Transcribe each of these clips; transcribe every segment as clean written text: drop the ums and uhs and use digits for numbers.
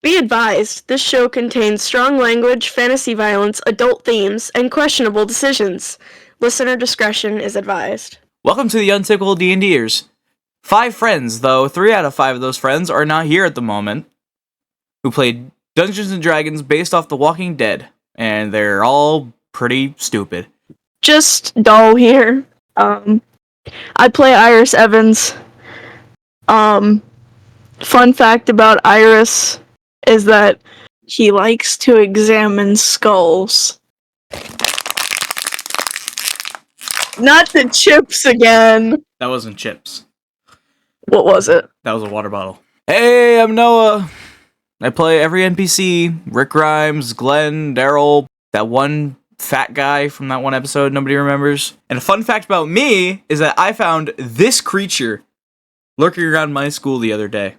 Be advised, this show contains strong language, fantasy violence, adult themes, and questionable decisions. Listener discretion is advised. Welcome to the Untypical D&Ders. 5 friends, though 3 out of 5 of those friends are not here at the moment, who played Dungeons & Dragons based off The Walking Dead, and they're all pretty stupid. Just dull here. I play Iris Evans. Fun fact about Iris is that he likes to examine skulls. Not the chips again. That wasn't chips. What was it? That was a water bottle. Hey, I'm Noah. I play every NPC. Rick Grimes, Glenn, Daryl, that one fat guy from that one episode nobody remembers. And a fun fact about me is that I found this creature lurking around my school the other day.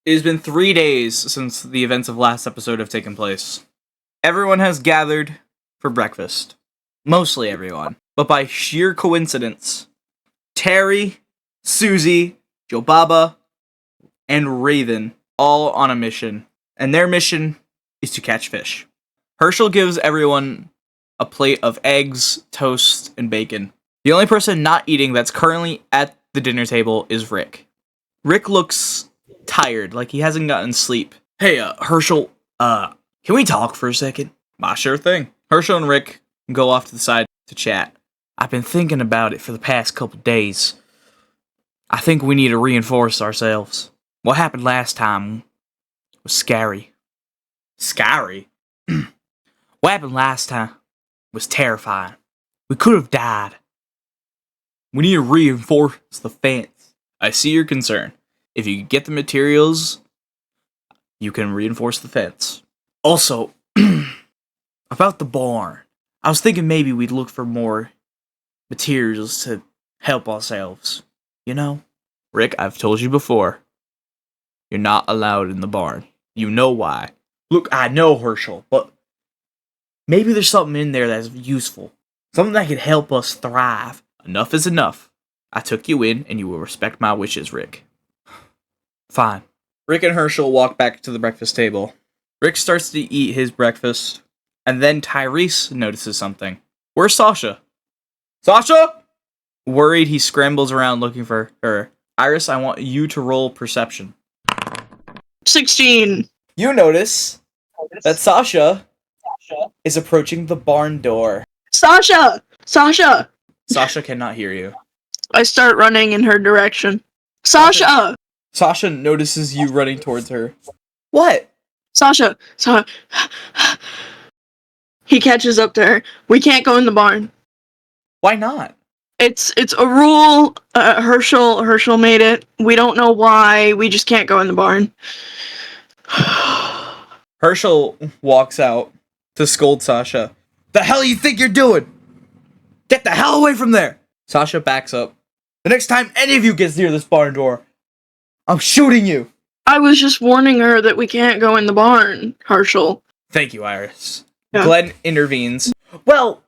It has been 3 days since the events of last episode have taken place. Everyone has gathered for breakfast. Mostly everyone. But by sheer coincidence, Terry, Susie, Joe Baba, and Raven all on a mission. And their mission is to catch fish. Herschel gives everyone a plate of eggs, toast, and bacon. The only person not eating that's currently at the dinner table is Rick. Rick looks tired, like he hasn't gotten sleep. Hey, Herschel, can we talk for a second? Sure thing. Herschel and Rick go off to the side to chat. I've been thinking about it for the past couple days. I think we need to reinforce ourselves. What happened last time was scary. Scary? What happened last time was terrifying. We could have died. We need to reinforce the fence. I see your concern. If you get the materials, you can reinforce the fence. Also, about the barn. I was thinking maybe we'd look for more materials to help ourselves. You know? Rick, I've told you before. You're not allowed in the barn. You know why. Look, I know, Herschel, but maybe there's something in there that's useful. Something that could help us thrive. Enough is enough. I took you in, and you will respect my wishes, Rick. Fine. Rick and Herschel walk back to the breakfast table. Rick starts to eat his breakfast, and then Tyrese notices something. Where's Sasha? Sasha? Worried, he scrambles around looking for her. Iris, I want you to roll perception. 16. You notice that Sasha is approaching the barn door. Sasha! Sasha! Sasha cannot hear you. I start running in her direction. Sasha! Sasha notices you running towards her. What? Sasha! He catches up to her. We can't go in the barn. Why not? It's a rule. Herschel made it. We don't know why. We just can't go in the barn. Herschel walks out to scold Sasha. The hell you think you're doing? Get the hell away from there! Sasha backs up. The next time any of you gets near this barn door, I'm shooting you! I was just warning her that we can't go in the barn, Herschel. Thank you, Iris. Yeah. Glenn intervenes. Well,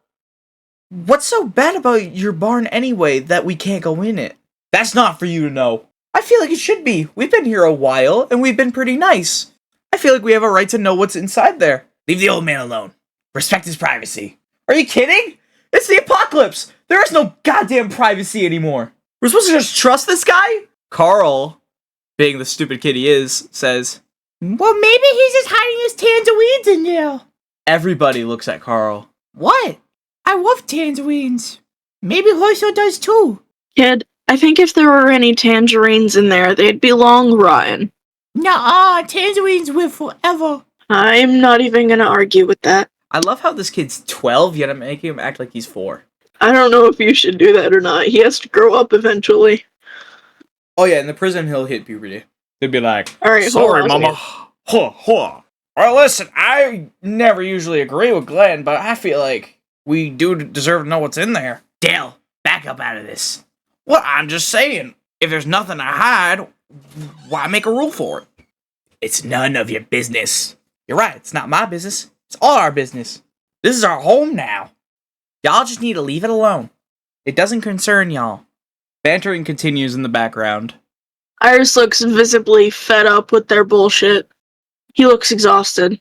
what's so bad about your barn anyway that we can't go in it? That's not for you to know. I feel like it should be. We've been here a while, and we've been pretty nice. I feel like we have a right to know what's inside there. Leave the old man alone. Respect his privacy. Are you kidding? It's the apocalypse! There is no goddamn privacy anymore. We're supposed to just trust this guy? Carl, being the stupid kid he is, says, well, maybe he's just hiding his tangerines in there. Everybody looks at Carl. What? I love tangerines. Maybe Hoyso does too. Kid, I think if there were any tangerines in there, they'd be long rotten. Nuh-uh, tangerines live forever. I'm not even gonna argue with that. I love how this kid's 12, yet I'm making him act like he's 4. I don't know if you should do that or not. He has to grow up eventually. Oh yeah, in the prison he'll hit puberty. They'd be like, Alright, sorry, mama. Huh. Alright, listen, I never usually agree with Glenn, but I feel like we do deserve to know what's in there. Dale, back up out of this. What? I'm just saying, if there's nothing to hide, why make a rule for it? It's none of your business. You're right, it's not my business. It's all our business. This is our home now. Y'all just need to leave it alone. It doesn't concern y'all. Bantering continues in the background. Iris looks visibly fed up with their bullshit. He looks exhausted.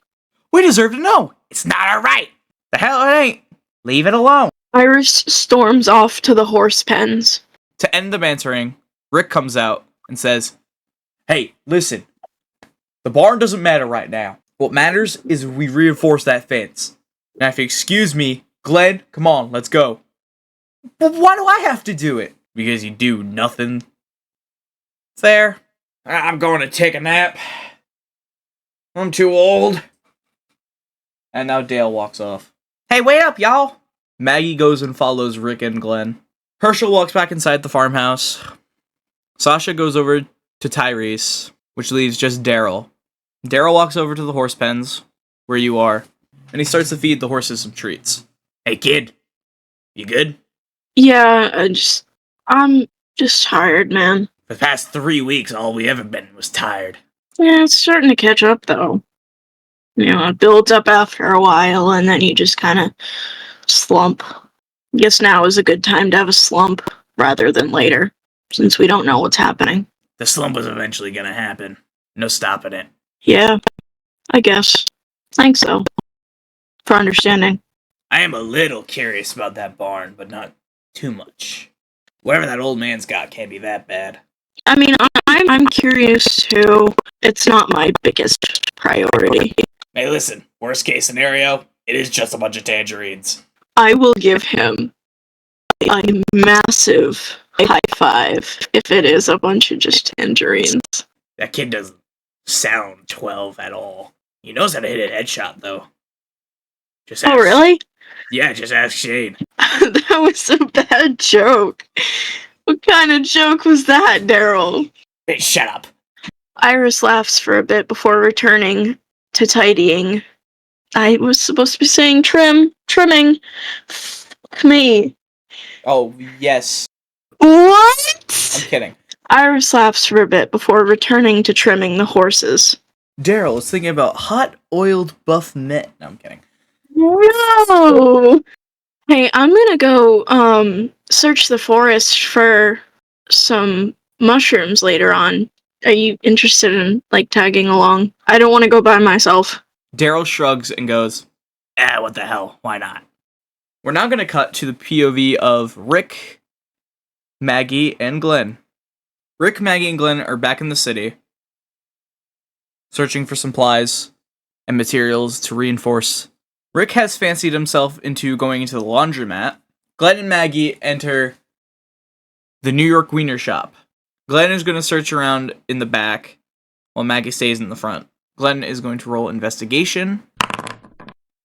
We deserve to know. It's not our right. The hell it ain't. Leave it alone. Iris storms off to the horse pens. To end the bantering, Rick comes out and says, "Hey, listen. The barn doesn't matter right now. What matters is we reinforce that fence. Now, if you excuse me, Glenn, come on, let's go." "But why do I have to do it?" "Because you do nothing." "It's there. I'm going to take a nap. I'm too old." And now Dale walks off. "Hey, wait up, y'all!" Maggie goes and follows Rick and Glenn. Herschel walks back inside the farmhouse. Sasha goes over to Tyrese, which leaves just Daryl. Daryl walks over to the horse pens, where you are, and he starts to feed the horses some treats. "Hey, kid. You good?" Yeah, I'm just tired, man. "For the past 3 weeks, all we ever been was tired." Yeah, it's starting to catch up, though. It builds up after a while, and then you just kind of slump. I guess now is a good time to have a slump, rather than later, since we don't know what's happening. The slump was eventually gonna happen. No stopping it. Yeah, I guess. Thanks, though, for understanding. I am a little curious about that barn, but not too much. Whatever that old man's got can't be that bad. I mean, I'm curious, too. It's not my biggest priority. Hey, listen, worst case scenario, it is just a bunch of tangerines. I will give him a massive high five if it is a bunch of just tangerines. That kid doesn't sound 12 at all. He knows how to hit a headshot, though. Just ask, Oh, really? Yeah, just ask Shane. That was a bad joke. What kind of joke was that, Daryl? Hey, shut up. Iris laughs for a bit before returning to tidying. I was supposed to be saying trimming. Fuck me. Oh, yes. What? I'm kidding. Iris laughs for a bit before returning to trimming the horses. Daryl was thinking about hot oiled buff net. No, I'm kidding. No! Hey, I'm gonna go, search the forest for some mushrooms later on. Are you interested in, tagging along? I don't want to go by myself. Daryl shrugs and goes, what the hell? Why not? We're now going to cut to the POV of Rick, Maggie, and Glenn. Rick, Maggie, and Glenn are back in the city, searching for supplies and materials to reinforce. Rick has fancied himself into going into the laundromat. Glenn and Maggie enter the New York Wiener shop. Glenn is going to search around in the back, while Maggie stays in the front. Glenn is going to roll investigation.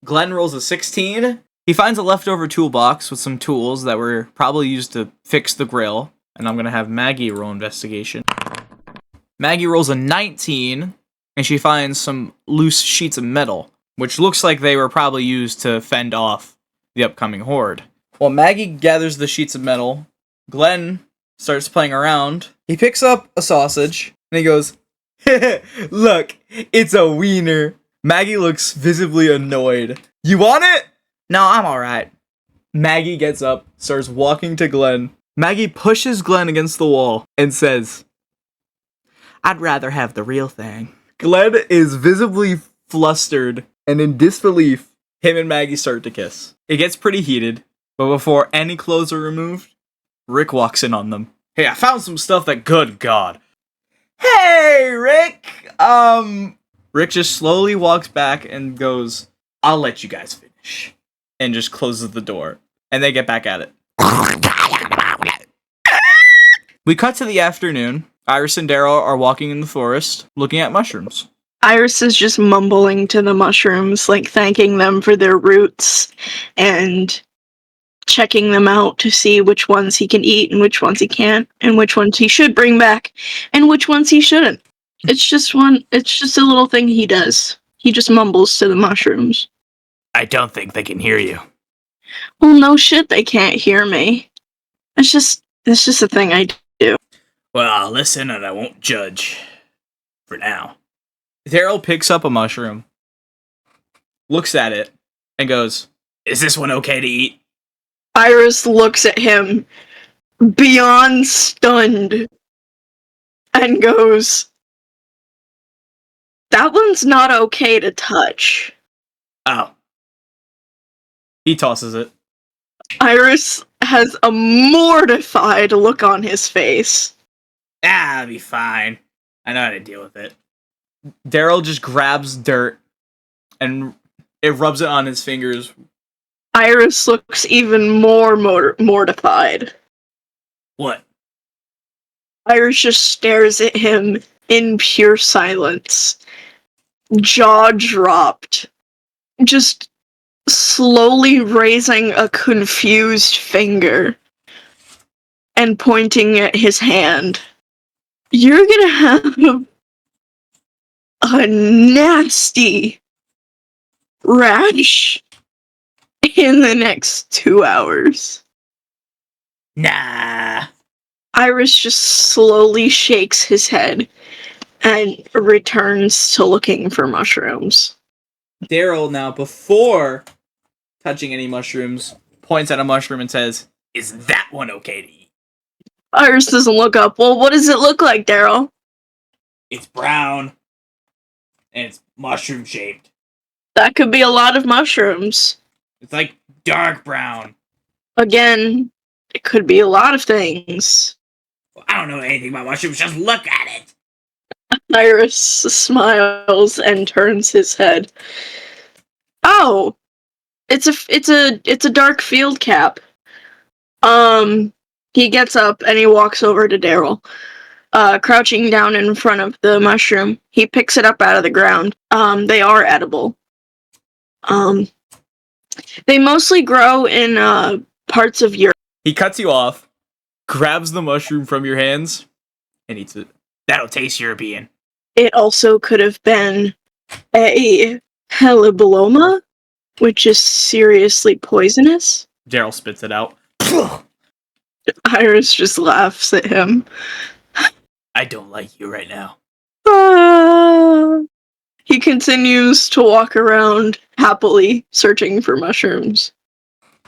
Glenn rolls a 16. He finds a leftover toolbox with some tools that were probably used to fix the grill. And I'm going to have Maggie roll investigation. Maggie rolls a 19, and she finds some loose sheets of metal, which looks like they were probably used to fend off the upcoming horde. While Maggie gathers the sheets of metal, Glenn starts playing around. He picks up a sausage, and he goes, "Look, it's a wiener." Maggie looks visibly annoyed. "You want it?" "No, I'm alright." Maggie gets up, starts walking to Glenn. Maggie pushes Glenn against the wall and says, "I'd rather have the real thing." Glenn is visibly flustered, and in disbelief, him and Maggie start to kiss. It gets pretty heated, but before any clothes are removed, Rick walks in on them. "Hey, I found some stuff that, good God." "Hey, Rick!" Rick just slowly walks back and goes, "I'll let you guys finish." And just closes the door. And they get back at it. We cut to the afternoon. Iris and Daryl are walking in the forest, looking at mushrooms. Iris is just mumbling to the mushrooms, thanking them for their roots, and checking them out to see which ones he can eat and which ones he can't, and which ones he should bring back, and which ones he shouldn't. It's just a little thing he does. He just mumbles to the mushrooms. "I don't think they can hear you." Well, no shit, they can't hear me. It's just a thing I do. "Well, I'll listen and I won't judge. For now." Daryl picks up a mushroom, looks at it, and goes, "Is this one okay to eat?" Iris looks at him, beyond stunned, and goes, "That one's not okay to touch." Oh. He tosses it. Iris has a mortified look on his face. I'll be fine. I know how to deal with it. Daryl just grabs dirt and it rubs it on his fingers. Iris looks even more mortified. What? Iris just stares at him in pure silence, jaw dropped, just slowly raising a confused finger and pointing at his hand. You're gonna have a nasty rash in the next 2 hours. Nah. Iris just slowly shakes his head and returns to looking for mushrooms. Daryl, now, before touching any mushrooms, points at a mushroom and says, "Is that one okay to eat?" Iris doesn't look up. Well, what does it look like, Daryl? It's brown. And it's mushroom shaped. That could be a lot of mushrooms. It's like dark brown. Again, it could be a lot of things. Well, I don't know anything about mushrooms, just look at it. Iris smiles and turns his head. Oh, it's a dark field cap. He gets up and he walks over to Daryl, crouching down in front of the mushroom. He picks it up out of the ground. They are edible. They mostly grow in parts of Europe. He cuts you off, grabs the mushroom from your hands, and eats it. That'll taste European. It also could have been a helibloma, which is seriously poisonous. Daryl spits it out. Iris just laughs at him. I don't like you right now. He continues to walk around happily, searching for mushrooms.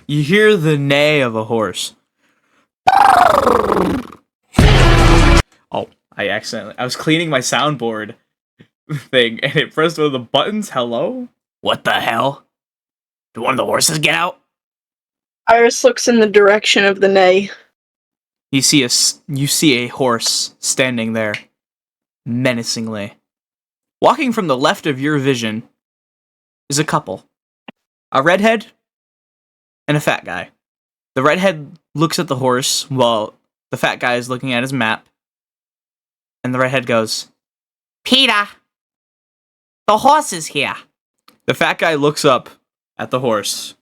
You hear the neigh of a horse. Oh, I was cleaning my soundboard thing, and it pressed one of the buttons. Hello? What the hell? Did one of the horses get out? Iris looks in the direction of the neigh. You see a horse standing there, menacingly. Walking from the left of your vision is a couple. A redhead and a fat guy. The redhead looks at the horse while the fat guy is looking at his map. And the redhead goes, "Peter, the horse is here." The fat guy looks up at the horse.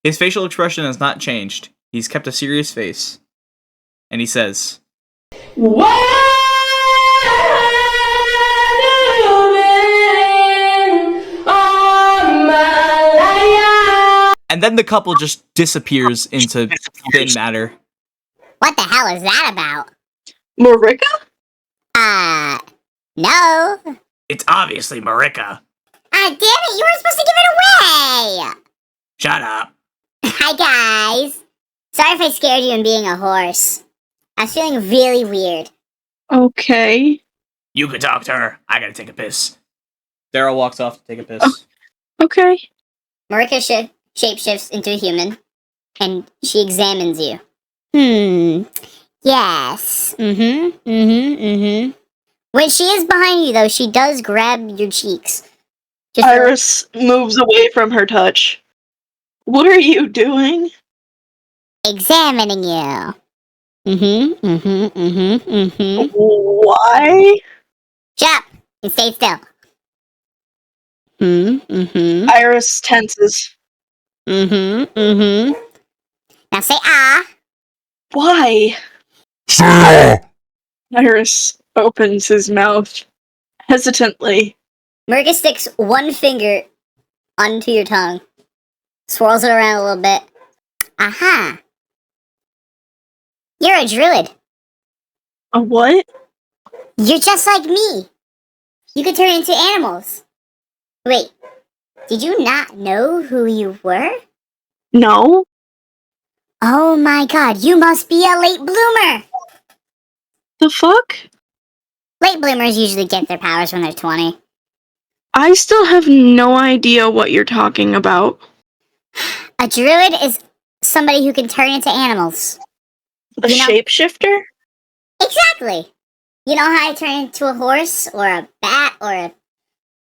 His facial expression has not changed. He's kept a serious face. And he says, and then the couple just disappears into thin matter. What the hell is that about? Marika? No. It's obviously Marika. Damn it, you were supposed to give it away! Shut up. Hi, guys. Sorry if I scared you in being a horse. I was feeling really weird. Okay. You can talk to her. I gotta take a piss. Daryl walks off to take a piss. Okay. Marika shapeshifts into a human, and she examines you. Yes. When she is behind you, though, she does grab your cheeks. Iris moves away from her touch. What are you doing? Examining you. Why? Shut up and stay still. Iris tenses. Now say ah. Why? Iris opens his mouth hesitantly. Marika sticks one finger onto your tongue, swirls it around a little bit. Aha! You're a druid. A what? You're just like me. You could turn into animals. Wait, did you not know who you were? No? Oh my god, you must be a late bloomer! The fuck? Late bloomers usually get their powers when they're 20. I still have no idea what you're talking about. A druid is somebody who can turn into animals. A You know- shapeshifter? Exactly! You know how I turn into a horse, or a bat, or a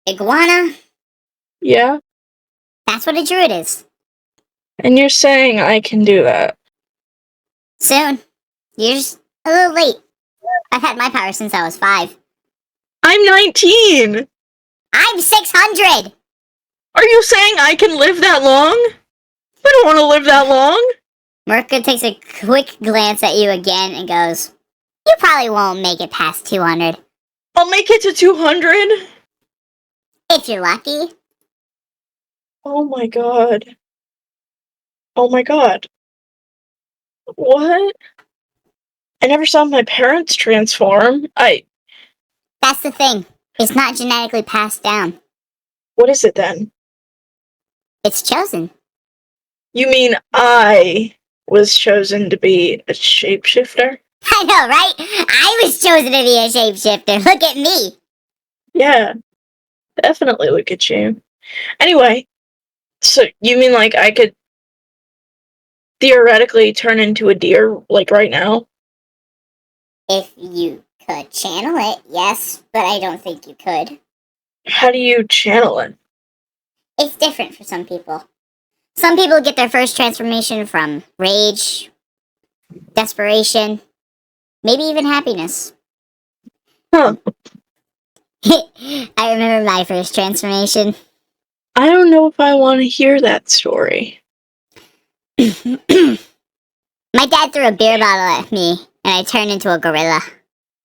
iguana? Yeah. That's what a druid is. And you're saying I can do that? Soon. You're just a little late. I've had my power since I was 5. I'm 19! I'm 600! Are you saying I can live that long? I don't want to live that long. Mirka takes a quick glance at you again and goes, you probably won't make it past 200. I'll make it to 200. If you're lucky. Oh my god. Oh my god. What? I never saw my parents transform. That's the thing. It's not genetically passed down. What is it then? It's chosen. You mean I was chosen to be a shapeshifter? I know, right? I was chosen to be a shapeshifter. Look at me. Yeah. Definitely look at you. Anyway, so you mean like I could theoretically turn into a deer, like right now? If you could channel it, yes, but I don't think you could. How do you channel it? It's different for some people. Some people get their first transformation from rage, desperation, maybe even happiness. Huh. I remember my first transformation. I don't know if I want to hear that story. My dad threw a beer bottle at me, and I turned into a gorilla.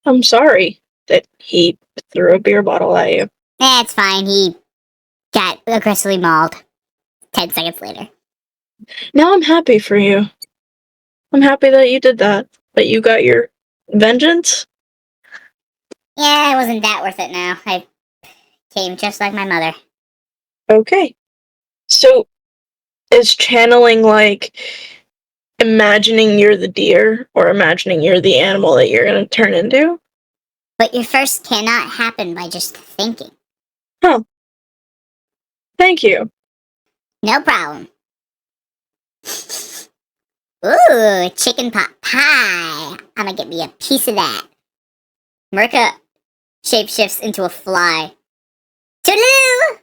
I'm sorry that he threw a beer bottle at you. It's fine, he got aggressively mauled 10 seconds later. Now I'm happy for you. I'm happy that you did that. That you got your vengeance. Yeah, it wasn't that worth it now. I came just like my mother. Okay. So, is channeling like imagining you're the deer or imagining you're the animal that you're going to turn into? But your first cannot happen by just thinking. Huh. Thank you. No problem. Ooh, chicken pot pie. I'm gonna get me a piece of that. Mirka shapeshifts into a fly. Toodaloo!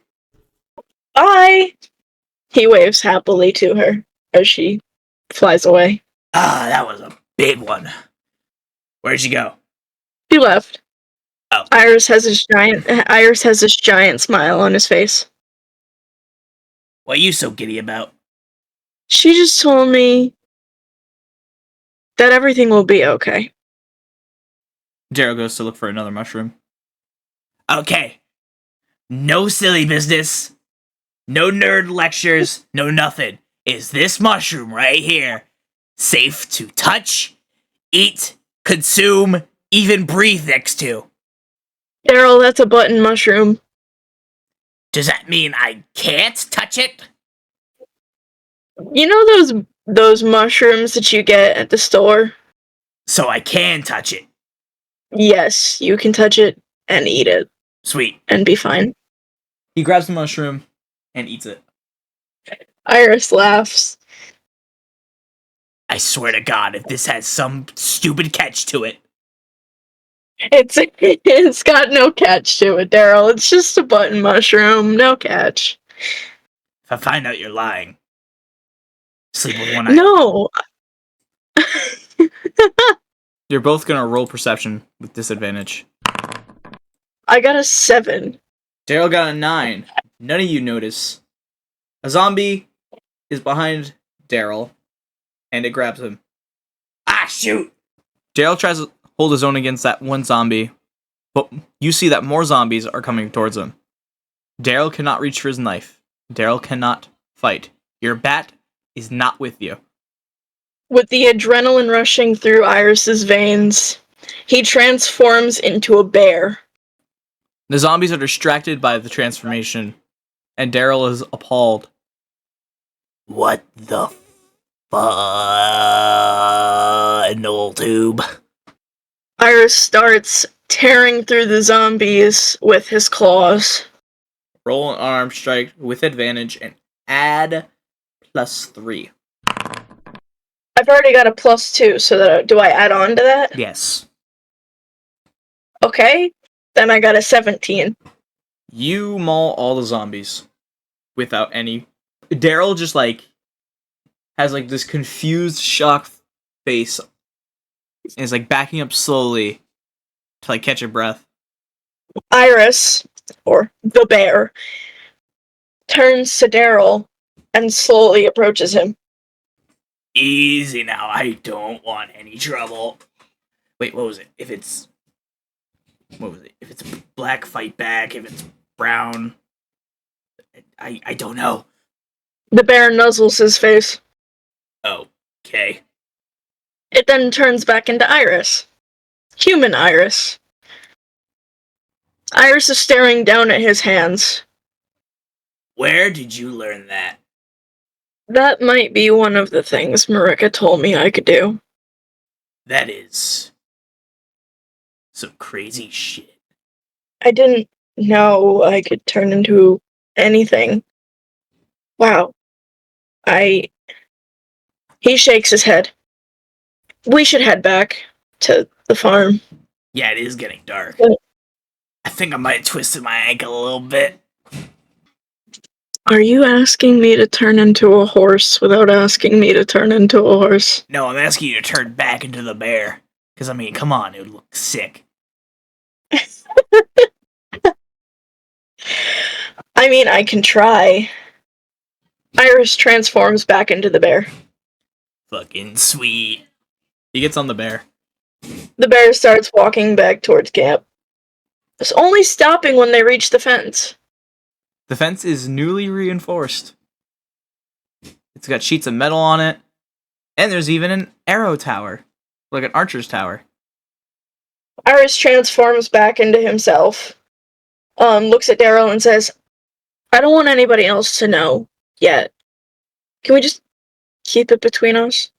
Bye! He waves happily to her as she flies away. Ah, that was a big one. Where'd she go? He left. Oh. Iris has this giant smile on his face. What are you so giddy about? She just told me that everything will be okay. Daryl goes to look for another mushroom. Okay. No silly business. No nerd lectures. No nothing. Is this mushroom right here safe to touch, eat, consume, even breathe next to? Daryl, that's a button mushroom. Does that mean I can't touch it? You know those mushrooms that you get at the store? So I can touch it. Yes, you can touch it and eat it Sweet. and be fine. He grabs the mushroom and eats it. Iris laughs. I swear to God, if this has some stupid catch to it. It's got no catch to it, Daryl. It's just a button mushroom, no catch. If I find out you're lying, sleep with one eye. No. You're both gonna roll perception with disadvantage. I got a 7. Daryl got a 9. None of you notice. A zombie is behind Daryl, and it grabs him. Ah, shoot! Daryl tries to hold his own against that one zombie, but you see that more zombies are coming towards him. Daryl cannot reach for his knife. Daryl cannot fight. Your bat is not with you. With the adrenaline rushing through Iris's veins, he transforms into a bear. The zombies are distracted by the transformation, and Daryl is appalled. What the funnel tube? Iris starts tearing through the zombies with his claws. Roll an arm strike with advantage and add +3. I've already got a +2, so do I add on to that? Yes. Okay, then I got a 17. You maul all the zombies without any. Daryl just has this confused, shocked face and is backing up slowly to catch a breath. Iris, or the bear, turns to Daryl and slowly approaches him. Easy now, I don't want any trouble. Wait, what was it? If it's black, fight back. If it's brown, I don't know. The bear nuzzles his face. Okay. It then turns back into Iris. Human Iris. Iris is staring down at his hands. Where did you learn that? That might be one of the things Marika told me I could do. That is some crazy shit. I didn't know I could turn into anything. Wow. He shakes his head. We should head back to the farm. Yeah, it is getting dark. What? I think I might have twisted my ankle a little bit. Are you asking me to turn into a horse without asking me to turn into a horse? No, I'm asking you to turn back into the bear. Because, come on, it would look sick. I can try. Iris transforms back into the bear. Fucking sweet. He gets on the bear. The bear starts walking back towards camp. It's only stopping when they reach the fence. The fence is newly reinforced. It's got sheets of metal on it. And there's even an arrow tower. Like an archer's tower. Iris transforms back into himself. Looks at Daryl and says, I don't want anybody else to know yet. Can we just keep it between us?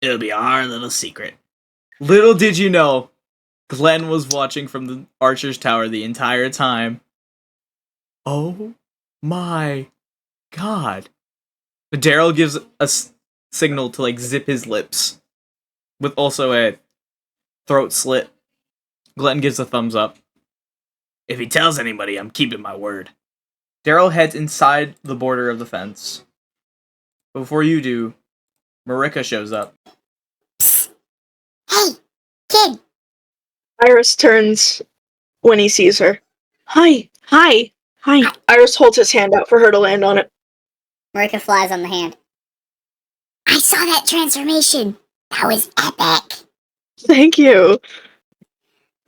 It'll be our little secret. Little did you know, Glenn was watching from the archer's tower the entire time. Oh my god. Daryl gives a signal to zip his lips. With also a throat slit. Glenn gives a thumbs up. If he tells anybody, I'm keeping my word. Daryl heads inside the border of the fence. Before you do, Marika shows up. Hey, kid. Iris turns when he sees her. Hi. Iris holds his hand out for her to land on it. Marika flies on the hand. I saw that transformation. That was epic. Thank you.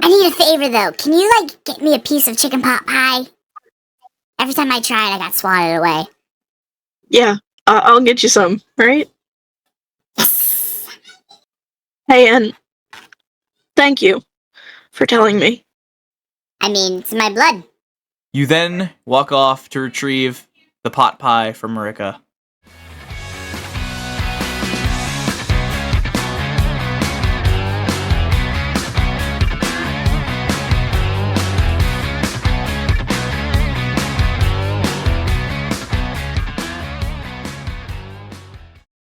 I need a favor though. Can you get me a piece of chicken pot pie? Every time I tried, I got swatted away. Yeah, I'll get you some, right? Yes. Hey, and thank you for telling me. It's in my blood. You then walk off to retrieve the pot pie from Marika.